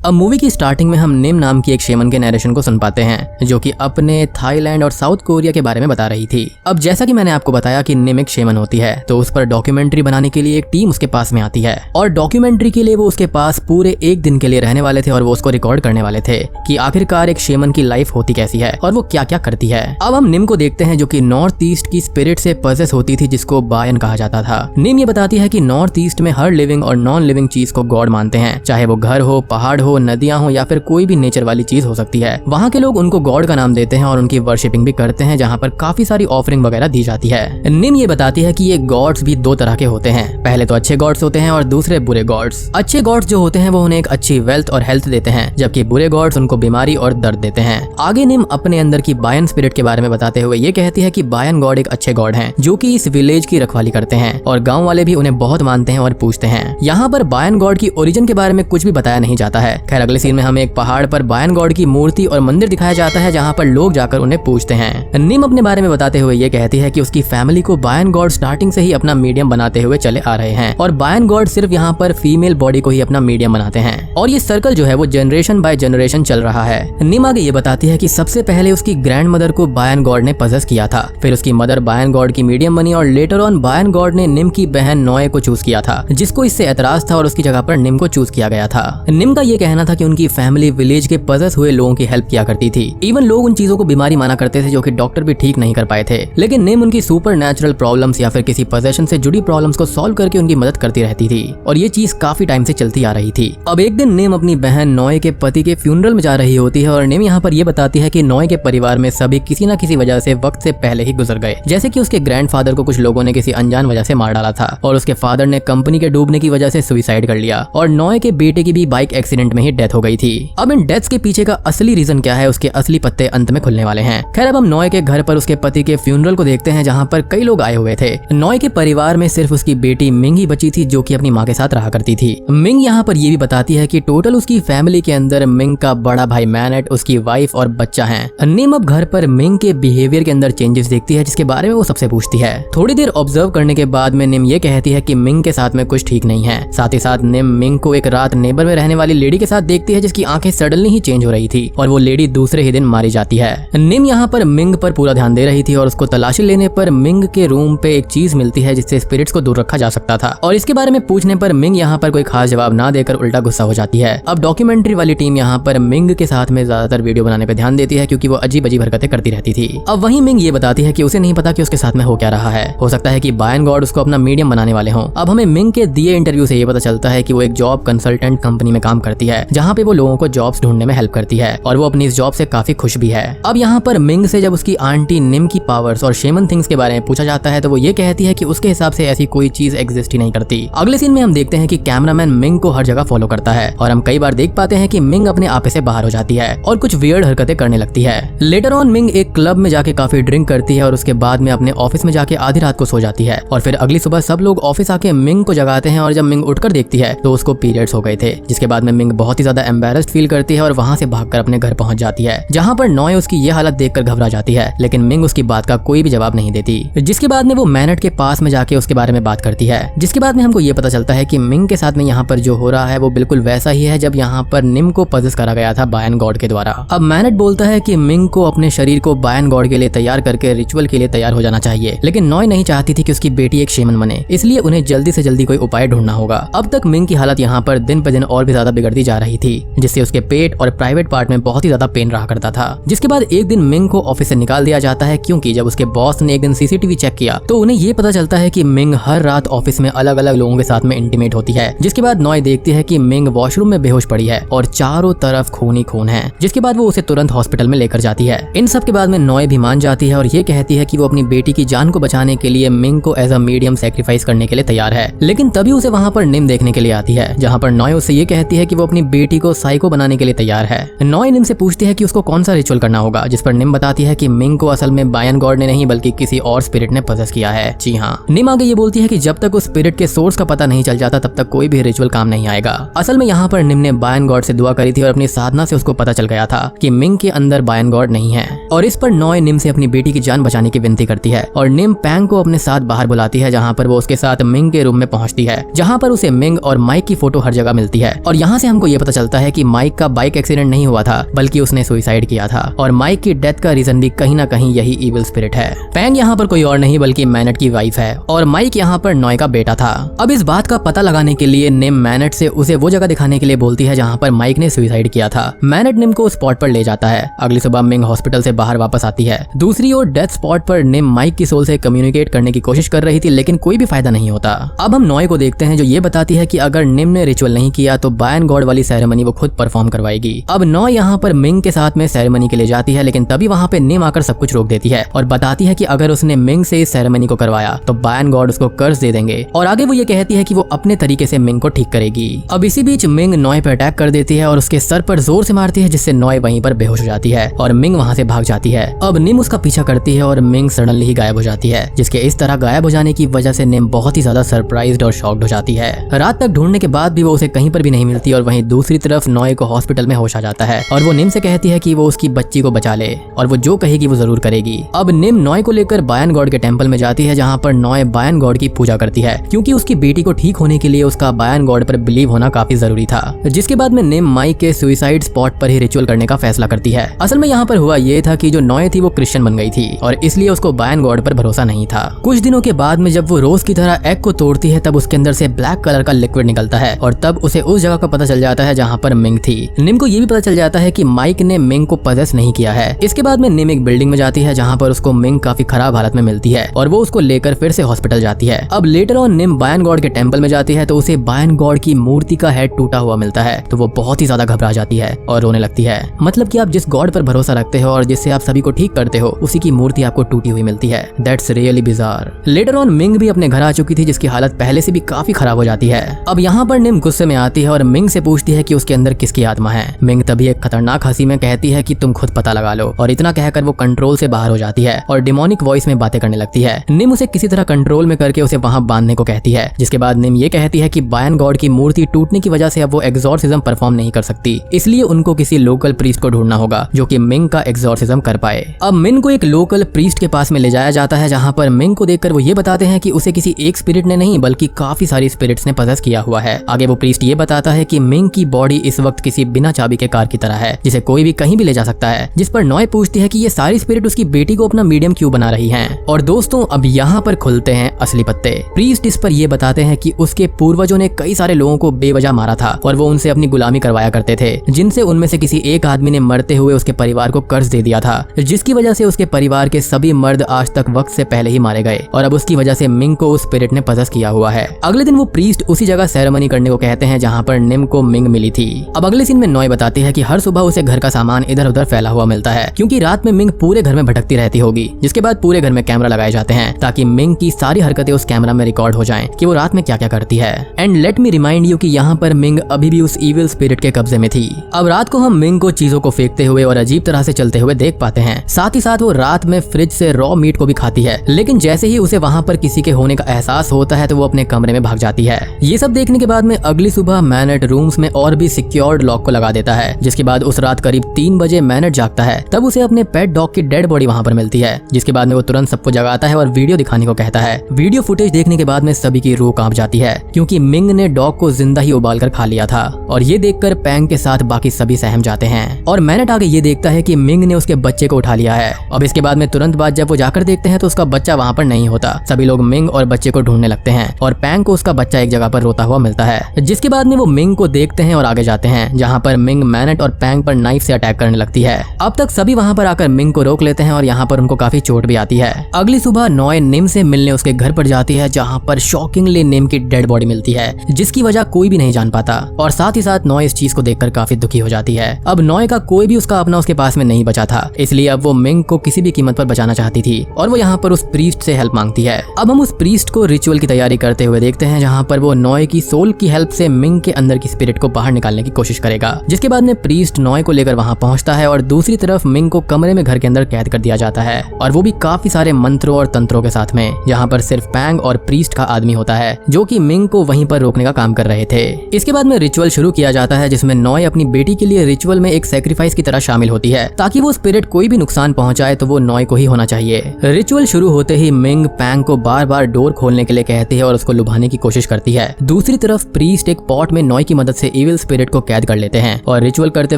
अब मूवी की स्टार्टिंग में हम निम नाम की एक शेमन के नरेशन को सुन पाते हैं जो कि अपने थाईलैंड और साउथ कोरिया के बारे में बता रही थी। अब जैसा कि मैंने आपको बताया कि निम एक शेमन होती है, तो उस पर डॉक्यूमेंट्री बनाने के लिए एक टीम उसके पास में आती है और डॉक्यूमेंट्री के लिए वो उसके पास पूरे एक दिन के लिए रहने वाले थे और वो उसको रिकॉर्ड करने वाले थे कि आखिरकार एक शेमन की लाइफ होती कैसी है और वो क्या क्या करती है। अब हम निम को देखते हैं जो कि नॉर्थ ईस्ट की स्पिरिट से पजेस होती थी जिसको बायन कहा जाता था। निम ये बताती है कि नॉर्थ ईस्ट में हर लिविंग और नॉन लिविंग चीज को गॉड मानते हैं, चाहे वो घर हो, पहाड़ हो, नदियां हो या फिर कोई भी नेचर वाली चीज हो सकती है। वहाँ के लोग उनको गॉड का नाम देते हैं और उनकी वर्शिपिंग भी करते हैं, जहाँ पर काफी सारी ऑफरिंग वगैरह दी जाती है। निम ये बताती है कि ये गॉड्स भी दो तरह के होते हैं, पहले तो अच्छे गॉड्स होते हैं और दूसरे बुरे गॉड्स। अच्छे गॉड्स जो होते हैं वो उन्हें एक अच्छी वेल्थ और हेल्थ देते हैं, जबकि बुरे गॉड्स उनको बीमारी और दर्द देते हैं। आगे निम अपने अंदर की बायन स्पिरिट के बारे में बताते हुए ये कहती है कि बायन गॉड एक अच्छे गॉड हैं जो कि इस विलेज की रखवाली करते हैं और गांव वाले भी उन्हें बहुत मानते हैं और पूछते हैं। यहाँ पर बायन गॉड की ओरिजिन के बारे में कुछ भी बताया नहीं जाता है। खैर अगले सीन में हमें एक पहाड़ पर बायन गॉड की मूर्ति और मंदिर दिखाया जाता है जहाँ पर लोग जाकर उन्हें पूछते हैं। निम अपने बारे में बताते हुए ये कहती है कि उसकी फैमिली को बायन गॉड स्टार्टिंग से ही अपना मीडियम बनाते हुए चले आ रहे हैं और बायन गॉड सिर्फ यहाँ पर फीमेल बॉडी को ही अपना मीडियम बनाते हैं और ये सर्कल जो है वो जनरेशन बाय जनरेशन चल रहा है। निम आगे ये बताती है कि सबसे पहले उसकी ग्रैंड मदर को बायन गॉड ने पजेस किया था, फिर उसकी मदर बायन गॉड की मीडियम बनी और लेटर ऑन बायन गॉड ने निम की बहन नोए को चूज किया था, जिसको इससे एतराज था और उसकी जगह पर निम को चूज किया गया था। निम का ये कहना था कि उनकी फैमिली विलेज के पजेस हुए लोगों की हेल्प किया करती थी। इवन लोग उन चीजों को बीमारी माना करते थे जो कि डॉक्टर भी ठीक नहीं कर पाए थे, लेकिन निम उनकी सुपर नेचुरल प्रॉब्लम्स या फिर किसी पोजेशन से जुड़ी प्रॉब्लम्स को सॉल्व करके उनकी मदद करती रहती थी और ये चीज काफी टाइम से चलती आ रही थी। अब एक दिन निम अपनी बहन नोए के पति के फ्यूनरल में जा रही होती है और निम यहाँ पर ये बताती है कि नोए के परिवार में सभी किसी न किसी वजह से वक्त से पहले ही गुजर गए, जैसे कि उसके ग्रैंडफादर को कुछ लोगों ने किसी अनजान वजह से मार डाला था और उसके फादर ने कंपनी के डूबने की वजह से सुसाइड कर लिया और नोए के बेटे की भी बाइक एक्सीडेंट में ही डेथ हो गई थी। अब इन डेथ्स के पीछे का असली रीजन क्या है, उसके असली पत्ते अंत में खुलने वाले हैं। खैर अब हम नोए के घर पर उसके पति के फ्यूनरल को देखते हैं जहाँ पर कई लोग आए हुए थे। नोए के परिवार में सिर्फ उसकी बेटी मिंग ही बची थी जो कि अपनी माँ के साथ रहा करती थी। मिंग यहाँ पर ये भी बताती है कि टोटल उसकी फैमिली के अंदर मिंग का बड़ा भाई मैनेट, उसकी वाइफ और बच्चा है। निम अब घर पर मिंग के बिहेवियर के अंदर चेंजेस देखती है जिसके बारे में वो सबसे पूछती है। थोड़ी देर ऑब्जर्व करने के बाद में निम ये कहती है कि मिंग के साथ में कुछ ठीक नहीं है। साथ ही साथ निम मिंग को एक रात नेबर में रहने वाली लेडी के साथ देखती है जिसकी आंखें सडनली ही चेंज हो रही थी और वो लेडी दूसरे ही दिन मारी जाती है। निम यहाँ पर मिंग पर पूरा ध्यान दे रही थी और उसको तलाशी लेने पर मिंग के रूम पे एक चीज मिलती है जिससे स्पिरिट्स को दूर रखा जा सकता था और इसके बारे में पूछने पर मिंग यहाँ पर कोई खास जवाब ना देकर उल्टा गुस्सा हो जाती है। अब डॉक्यूमेंट्री वाली टीम यहाँ पर मिंग के साथ में ज्यादातर वीडियो बनाने पे ध्यान देती है क्योंकि वो अजीब अजीब हरकतें करती रहती थी। अब वहीं मिंग ये बताती है कि उसे नहीं पता कि उसके साथ में हो क्या रहा है, हो सकता है कि बायन गॉड उसको अपना मीडियम बनाने वाले हों। अब हमें मिंग के दिए इंटरव्यू से ये पता चलता है कि वो एक जॉब कंसल्टेंट कंपनी में काम करती है जहाँ पे वो लोगों को जॉब्स ढूंढने में हेल्प करती है और वो अपनी इस जॉब से काफी खुश भी है। अब यहाँ पर मिंग से जब उसकी आंटी निम की पावर्स और शेमन थिंग्स के बारे में पूछा जाता है तो वो ये कहती है कि उसके हिसाब से ऐसी कोई चीज एग्जिस्ट ही नहीं करती। अगले सीन में हम देखते हैं कि कैमरामैन मिंग को हर जगह फॉलो करता है और हम कई बार देख पाते हैं कि मिंग अपने आपे से बाहर हो जाती है और कुछ वियर्ड हरकतें करने लगती है। लेटर ऑन मिंग एक क्लब में जाके काफी ड्रिंक करती है और उसके बाद में अपने ऑफिस में जाके आधी रात को सो जाती है और फिर अगली सुबह सब लोग ऑफिस आके मिंग को जगाते हैं और जब मिंग उठकर देखती है तो उसको पीरियड्स हो गए थे, जिसके बाद में मिंग बहुत ही ज्यादा एम्बैरेस्ड फील करती है और वहां से भागकर अपने घर पहुंच जाती है जहां पर नोए उसकी ये हालत देखकर घबरा जाती है, लेकिन मिंग उसकी बात का कोई भी जवाब नहीं देती। जिसके बाद में वो मैनेट के पास में जाके उसके बारे में बात करती है, जिसके बाद में हमको ये पता चलता है कि मिंग के साथ में यहाँ पर जो हो रहा है वो बिल्कुल वैसा ही है जब यहाँ पर निम को पजेस करा गया था बायन गॉड के द्वारा। अब मैनेट बोलता है कि मिंग को अपने शरीर को बायन गॉड के लिए तैयार करके रिचुअल के लिए तैयार हो जाना चाहिए, लेकिन नोए नहीं चाहती थी कि उसकी बेटी एक शेमन बने, इसलिए उन्हें जल्दी से जल्दी कोई उपाय ढूंढना होगा। अब तक मिंग की हालत यहाँ पर दिन पे दिन और भी ज्यादा बिगड़ती जा रही थी, जिससे उसके पेट और प्राइवेट पार्ट में बहुत ही ज्यादा पेन रहा करता था। जिसके बाद एक दिन मिंग को ऑफिस से निकाल दिया जाता है क्योंकि जब उसके बॉस ने एक दिन सीसीटीवी चेक किया तो उन्हें ये पता चलता है कि मिंग हर रात ऑफिस में अलग अलग लोगों के साथ में इंटीमेट होती है। जिसके बाद नोए देखती है कि मिंग वॉशरूम में बेहोश पड़ी है और चारों तरफ खून ही खून है, जिसके बाद वो उसे तुरंत हॉस्पिटल में लेकर जाती है। इन सब के बाद में नोए भी मान जाती है और ये कहती है कि वो अपनी बेटी की जान को बचाने के लिए मिंग को एज अ मीडियम सैक्रिफाइस करने के लिए तैयार है। लेकिन तभी उसे वहाँ पर निम देखने के लिए आती है जहाँ पर नोए उससे ये कहती है कि वो अपनी बेटी को साइको बनाने के लिए तैयार है। नोए निम से पूछती है कि उसको कौन सा रिचुअल करना होगा, जिस पर निम बताती है कि मिंग को असल में बायन गॉड ने नहीं बल्कि किसी और स्पिरिट ने पजेस किया है। जी हाँ, निम आगे ये बोलती है कि जब तक उस स्पिरिट के सोर्स का पता नहीं चल जाता तब तक कोई भी रिचुअल काम नहीं आएगा। असल में यहाँ पर निम ने बायन गॉड से दुआ करी थी और अपनी साधना से उसको पता चल गया था कि मिंग के अंदर बायन गॉड नहीं है और इस पर नोए निम से अपनी बेटी की जान बचाने की विनती करती है और निम पैंग को अपने साथ बाहर बुलाती है जहाँ पर वो उसके साथ मिंग के रूम में पहुंचती है जहाँ पर उसे मिंग और माइक की फोटो हर जगह मिलती है और यहाँ से हमको ये पता चलता है कि माइक का बाइक एक्सीडेंट नहीं हुआ था बल्कि उसने सुसाइड किया था और माइक की डेथ का रीजन भी कहीं ना कहीं यही इविल स्पिरिट है। पैंग यहाँ पर कोई और नहीं बल्कि मैनेट की वाइफ है और माइक यहाँ पर नॉय का बेटा था। अब इस बात का पता लगाने के लिए निम मैनेट से उसे वो जगह दिखाने के लिए बोलती है जहाँ पर माइक ने सुसाइड किया था। मैनेट निम को उस स्पॉट पर ले जाता है। अगली सुबह मिंग हॉस्पिटल से बाहर वापस आती है। दूसरी ओर डेथ स्पॉट पर निम माइक की सोल से कम्युनिकेट करने की कोशिश कर रही थी लेकिन कोई भी फायदा नहीं होता। अब हम नॉय को देखते हैं जो ये बताती है कि अगर निम ने रिचुअल नहीं किया तो बायन गॉड वाली सेरेमनी वो खुद परफॉर्म करवाएगी। अब नॉय यहाँ पर मिंग के साथ में सेरेमनी के लिए जाती है लेकिन तभी वहाँ पे निम आकर सब कुछ रोक देती है और बताती है कि अगर उसने मिंग से इस सेरेमनी को करवाया तो बायन गॉड उसको कर्ज दे देंगे और आगे वो ये कहती है कि वो अपने तरीके से मिंग को ठीक करेगी। अब इसी बीच मिंग नॉय पर अटैक कर देती है और उसके सर पर जोर से मारती है जिससे नॉय वहीं पर बेहोश हो जाती है और मिंग वहाँ से भाग जाती है। अब निम उसका पीछा करती है और मिंग सडनली ही गायब हो जाती है जिसके इस तरह गायब हो जाने की वजह से निम बहुत ही ज्यादा सरप्राइज्ड और शॉक्ड हो जाती है। रात तक ढूंढने के बाद भी वो उसे कहीं पर भी नहीं मिलती और वहीं दूसरी तरफ नॉय को हॉस्पिटल में होश आ जाता है और वो निम से कहती है कि वो उसकी बच्ची को बचा ले और वो जो कहेगी वो जरूर करेगी। अब निम नॉय को लेकर बायन गॉड के टेंपल में जाती है जहाँ पर नॉय बायन गॉड की पूजा करती है क्योंकि उसकी बेटी को ठीक होने के लिए उसका बायन गॉड पर बिलीव होना काफी जरूरी था। जिसके बाद में निम माइक के सुसाइड स्पॉट पर ही रिचुअल करने का फैसला करती है। असल में यहाँ पर हुआ ये था कि जो नॉय थी वो क्रिश्चियन बन गई थी और इसलिए उसको बायन गॉड पर भरोसा नहीं था। कुछ दिनों के बाद में जब वो रोज की तरह एग को तोड़ती है तब उसके अंदर से ब्लैक कलर का लिक्विड निकलता है और तब उसे उस जगह का पता चल जाता है जहाँ पर मिंग थी। निम को ये भी पता चल जाता है कि माइक ने मिंग को पजेस नहीं किया है। इसके बाद में निम एक बिल्डिंग में जाती है जहाँ पर उसको मिंग काफी खराब हालत में मिलती है और वो उसको लेकर फिर से हॉस्पिटल जाती है। अब लेटर ऑन निम बायन गॉड के टेंपल में जाती है तो उसे बायन गॉड की मूर्ति का हेड टूटा हुआ मिलता है तो वो बहुत ही ज्यादा घबरा जाती है और रोने लगती है। मतलब कि आप जिस गॉड पर भरोसा रखते हो और जिससे आप सभी को ठीक करते हो उसी की मूर्ति आपको टूटी हुई मिलती है। That's really bizarre. Later on Ming भी अपने घर आ चुकी थी जिसकी हालत पहले से भी काफी खराब हो जाती है। अब यहाँ पर निम गुस्से में आती है और मिंग से पूछती है कि उसके अंदर किसकी आत्मा है। मिंग तभी एक खतरनाक हंसी में कहती है कि तुम खुद पता लगा लो और इतना कहकर वो कंट्रोल से बाहर हो जाती है और डिमोनिक वॉइस में बातें करने लगती है। निम उसे किसी तरह कंट्रोल में करके उसे वहां बांधने को कहती है जिसके बाद निम ये कहती है कि बायन गॉड की मूर्ति टूटने की वजह से अब वो एग्जॉर्सिज्म परफॉर्म नहीं कर सकती, इसलिए उनको किसी लोकल प्रीस्ट को ढूंढना होगा जो कि मिंग का एग्जॉर्सिज्म कर पाए। अब मिंग को एक लोकल प्रीस्ट के पास में ले जाया जाता है जहाँ पर मिंग को देखकर वो ये बताते हैं कि उसे किसी एक स्पिरिट ने नहीं बल्कि काफी सारी स्पिरिट्स ने पजेस किया हुआ है। आगे वो प्रीस्ट ये बताता है कि मिंग की बॉडी इस वक्त किसी बिना चाबी के कार की तरह है जिसे कोई भी कहीं भी ले जा सकता है। जिस पर नॉय पूछती है कि ये सारी स्पिरिट उसकी बेटी को अपना मीडियम क्यों बना रही हैं। और दोस्तों अब यहाँ पर खुलते हैं असली पत्ते। प्रीस्ट इस पर ये बताते हैं कि उसके पूर्वजों ने कई सारे लोगों को बेवजह मारा था और वो उनसे अपनी गुलामी करवाया करते थे जिनसे उनमें से किसी एक आदमी ने मरते हुए उसके परिवार को कर्ज दे दिया था जिसकी वजह से उसके परिवार के सभी मर्द आज तक वक्त से पहले ही मारे गए और अब उसकी वजह से मिंग को उस स्पिरिट ने पजेस किया हुआ है। अगले दिन वो प्रीस्ट उसी जगह सेरेमनी करने को कहते हैं जहाँ पर निम को मिंग मिली थी। अब अगले सीन में नॉय बताती है कि हर सुबह उसे घर का सामान इधर उधर फैला हुआ मिलता है क्योंकि रात में मिंग पूरे घर में भटकती रहती होगी। जिसके बाद पूरे घर में कैमरा लगाए जाते हैं ताकि मिंग की सारी हरकतें उस कैमरा में रिकॉर्ड हो जाएं कि वो रात में क्या क्या करती है। And let me remind you कि यहाँ पर मिंग अभी भी उस इविल स्पिरिट के कब्जे में थी। अब रात को हम मिंग को चीजों को फेंकते हुए और अजीब तरह से चलते हुए देख पाते हैं। साथ ही साथ वो रात में फ्रिज से रॉ मीट को भी खाती है लेकिन जैसे ही उसे वहाँ पर किसी के होने का एहसास होता है तो वो अपने कमरे में भाग जाती है। ये सब देखने के बाद में अगली सुबह मैनेट रूम्स में और भी सिक्योर्ड लॉक को लगा देता है। जिसके बाद उस रात करीब 3 बजे मैनेट जागता है तब उसे अपने पेट डॉग की डेड बॉडी वहाँ पर मिलती है। जिसके बाद में वो तुरंत सबको जगाता है और वीडियो दिखाने को कहता है। वीडियो फुटेज देखने के बाद में सभी की रूह कांप जाती है क्योंकि मिंग ने डॉग को जिंदा ही उबाल कर खा लिया था और ये देखकर पैंग के साथ बाकी सभी सहम जाते हैं। और मैनेट आगे ये देखता है कि मिंग ने उसके बच्चे को उठा लिया है। अब इसके बाद में तुरंत बाद जब वो जाकर देखते हैं तो उसका बच्चा वहाँ पर नहीं होता। सभी लोग मिंग और बच्चे को ढूंढने लगते हैं और पैंग को उसका बच्चा एक जगह पर रोता हुआ मिलता है। जिसके बाद में वो मिंग को देखते हैं और आगे जाते हैं जहाँ पर मिंग मैनेट और पैंग पर नाइफ से अटैक करने लगती है। अब तक सभी वहाँ पर आकर मिंग को रोक लेते हैं और यहाँ पर उनको काफी चोट भी आती है। अगली सुबह नॉय निम से मिलने उसके घर पर जाती है जहाँ पर शॉकिंगली निम की डेड बॉडी मिलती है जिसकी वजह कोई भी नहीं जान पाता और साथ ही साथ नॉय इस चीज को देखकर काफी दुखी हो जाती है। अब नॉय का कोई भी उसका अपना उसके पास में नहीं बचा था इसलिए अब वो मिंग को किसी भी कीमत पर बचाना चाहती थी और वो यहाँ पर उस प्रीस्ट से हेल्प मांगती है। अब हम उस प्रीस्ट को रिचुअल की तैयारी करते हुए देखते हैं जहाँ पर वो नॉय की सोल की हेल्प से मिंग के अंदर की स्पिरिट को बाहर निकालने की कोशिश करेगा। जिसके बाद में प्रीस्ट नॉय को लेकर वहाँ पहुँचता है और दूसरी तरफ मिंग को कमरे में घर के अंदर कैद कर दिया जाता है और वो भी काफी सारे मंत्रों और तंत्रों के साथ में जहाँ पर सिर्फ पैंग और प्रीस्ट का आदमी होता है जो कि मिंग को वहीं पर रोकने का काम कर रहे थे। इसके बाद में रिचुअल शुरू किया जाता है जिसमें नॉय अपनी बेटी के लिए रिचुअल में एक सैक्रिफाइस की तरह शामिल होती है ताकि वो स्पिरिट कोई भी नुकसान पहुंचाए तो वो नॉय को ही होना चाहिए। रिचुअल शुरू होते ही मिंग पैंग को बार बार डोर खोलने के लिए कहती है और उसको लुभाने की कोशिश करती है। दूसरी तरफ प्रीस्ट एक पॉट में नॉय की मदद से इविल स्पिरिट को कैद कर लेते हैं और रिचुअल करते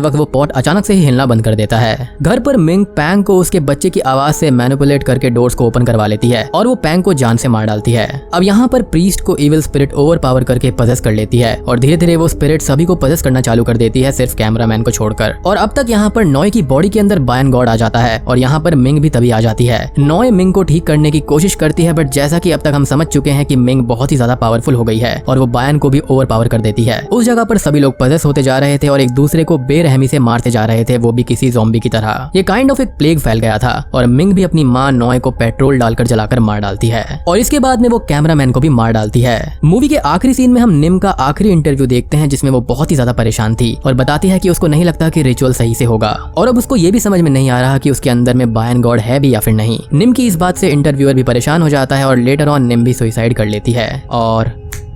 वक्त वो पॉट अचानक से ही हिलना बंद कर देता है। घर पर मिंग पैंग को उसके बच्चे की आवाज से मैनिपुलेट करके डोर्स को ओपन करवा लेती है और वो पैंग को जान से मार डालती है। अब यहाँ पर प्रीस्ट को इविल स्पिरिट ओवर पावर करके पजेस कर लेती है और धीरे धीरे वो स्पिरिट सभी को पजेस करना चालू कर देती है, सिर्फ कैमरामैन को छोड़कर। और अब तक यहाँ पर नॉय की बॉडी के अंदर बायन गॉड आ जाता है और यहाँ पर मिंग भी तभी आ जाती है। नॉय मिंग को ठीक करने की कोशिश करती है, बट जैसा कि अब तक हम समझ चुके हैं कि मिंग बहुत ही ज्यादा पावरफुल हो गई है और वो बायन को भी ओवर पावर कर देती है। उस जगह पर सभी लोग पजेस होते जा रहे थे और एक दूसरे को बेरहमी से मारते जा रहे थे, वो भी किसी ज़ॉम्बी की तरह। ये काइंड ऑफ एक प्लेग फैल गया था और मिंग भी अपनी माँ नॉय को पेट्रोल डालकर जलाकर मार डालती है और इसके बाद में वो कैमरामैन को भी मार डालती है। मूवी के आखिरी सीन में हम निम का आखिरी इंटरव्यू देखते हैं जिसमें वो बहुत ही ज्यादा परेशान थी और बताती है कि उसको नहीं लगता कि रिचुअल सही से होगा और अब उसको ये भी समझ में नहीं आ रहा कि उसके अंदर में बायन गॉड है भी या फिर नहीं। निम की इस बात से इंटरव्यूअर भी परेशान हो जाता है और लेटर ऑन निम भी सुसाइड कर लेती है और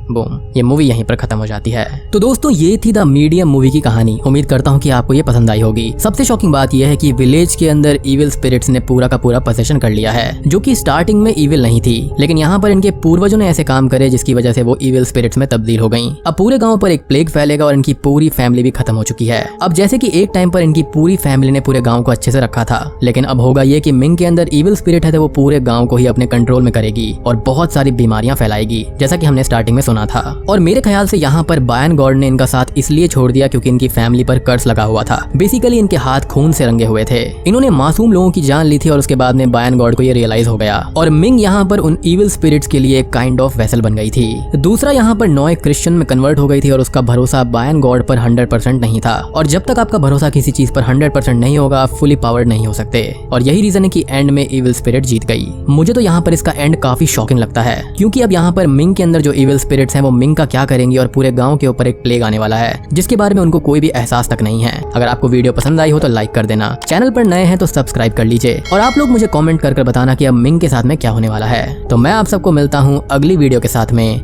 बूम, ये मूवी यहीं पर खत्म हो जाती है। तो दोस्तों ये थी द मीडियम मूवी की कहानी। उम्मीद करता हूँ कि आपको ये पसंद आई होगी। सबसे शॉकिंग बात यह है कि विलेज के अंदर इविल स्पिरिट्स ने पूरा का पूरा पोसेशन कर लिया है, जो कि स्टार्टिंग में इविल नहीं थी, लेकिन यहाँ पर इनके पूर्वजों ने ऐसे काम करे जिसकी वजह से वो इविल स्पिरिट्स में तब्दील हो गई। अब पूरे गाँव पर एक प्लेग फैलेगा और इनकी पूरी फैमिली भी खत्म हो चुकी है। अब जैसे कि एक टाइम पर इनकी पूरी फैमिली ने पूरे गाँव को अच्छे से रखा था, लेकिन अब होगा ये कि मिंग के अंदर इविल स्पिरिट है तो वो पूरे गाँव को ही अपने कंट्रोल में करेगी और बहुत सारी बीमारियां फैलाएगी, जैसा कि हमने स्टार्टिंग में सुना था। और मेरे ख्याल से यहाँ पर बायन गॉड ने इनका साथ इसलिए छोड़ दिया क्योंकि इनकी फैमिली पर कर्स लगा हुआ था। बेसिकली इनके हाथ खून से रंगे हुए थे। इन्होंने मासूम लोगों की जान ली थी और उसके बाद में बायन गॉड को ये रियलाइज हो गया और मिंग यहाँ पर उन इविल स्पिरिट्स के लिए एक काइंड ऑफ वेसल बन गई थी। दूसरा यहाँ पर नॉय क्रिश्चियन में कन्वर्ट हो गई थी और उसका भरोसा बायन गॉड पर 100% नहीं था और जब तक आपका भरोसा किसी चीज पर 100% नहीं होगा आप फुली पावर्ड नहीं हो सकते और यही रीजन है कि एंड में इविल स्पिरिट जीत गई। मुझे तो यहाँ पर इसका एंड काफी शॉकिंग लगता है क्योंकि अब यहाँ पर मिंग के अंदर जो इविल स्पिरिट्स हैं वो मिंग का क्या करेंगे और पूरे गांव के ऊपर एक प्लेग आने वाला है जिसके बारे में उनको कोई भी एहसास तक नहीं है। अगर आपको वीडियो पसंद आई हो तो लाइक कर देना, चैनल पर नए हैं तो सब्सक्राइब कर लीजिए और आप लोग मुझे कमेंट कर बताना कि अब मिंग के साथ में क्या होने वाला है। तो मैं आप सबको मिलता हूँ अगली वीडियो के साथ में।